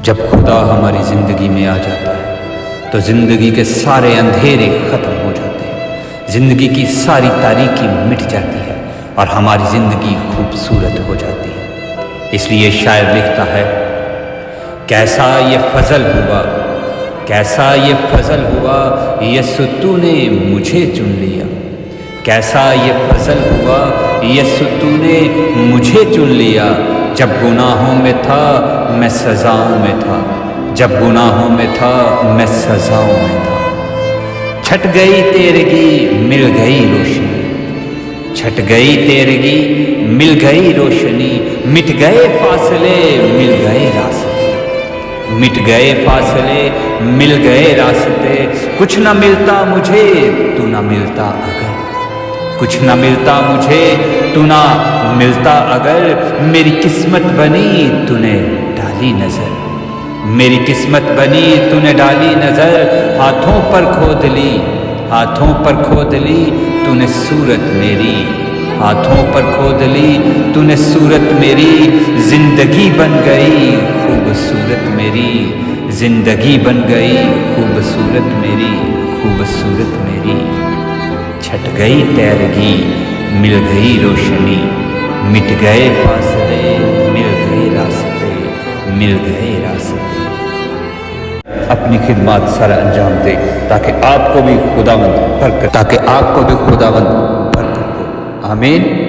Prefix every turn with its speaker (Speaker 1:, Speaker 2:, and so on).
Speaker 1: جب خدا ہماری زندگی میں آ جاتا ہے تو زندگی کے سارے اندھیرے ختم ہو جاتے ہیں، زندگی کی ساری تاریکی مٹ جاتی ہے اور ہماری زندگی خوبصورت ہو جاتی ہے۔ اس لیے شاعر لکھتا ہے، کیسا یہ فضل ہوا، کیسا یہ فضل ہوا، یسوع تو نے مجھے چن لیا۔ کیسا یہ فضل ہوا، یسوع تو نے مجھے چن لیا۔ جب گناہوں میں تھا میں سزاؤں میں تھا، جب گناہوں میں تھا میں سزاؤں میں تھا۔ چھٹ گئی تیرگی مل گئی روشنی، چھٹ گئی تیرگی مل گئی روشنی، مٹ گئے فاصلے مل گئے راستے، مٹ گئے فاصلے مل گئے راستے۔ کچھ نہ ملتا مجھے تو نہ ملتا اگر، کچھ نہ ملتا مجھے تو نہ ملتا اگر، میری قسمت بنی تو نے ڈالی نظر، میری قسمت بنی تو نے ڈالی نظر۔ ہاتھوں پر کھود لی، ہاتھوں پر کھود لی تو نے صورت میری، ہاتھوں پر کھود لی تو نے صورت میری۔ زندگی بن گئی خوبصورت میری، زندگی بن گئی خوبصورت میری، خوبصورت میری۔ چھٹ گئی تیرگی مل گئی روشنی، مٹ گئے فاصلے مل گئے راستے، مل گئے راستے۔ اپنی خدمات سر انجام دے تاکہ آپ کو بھی خداوند برکت دے، آمین۔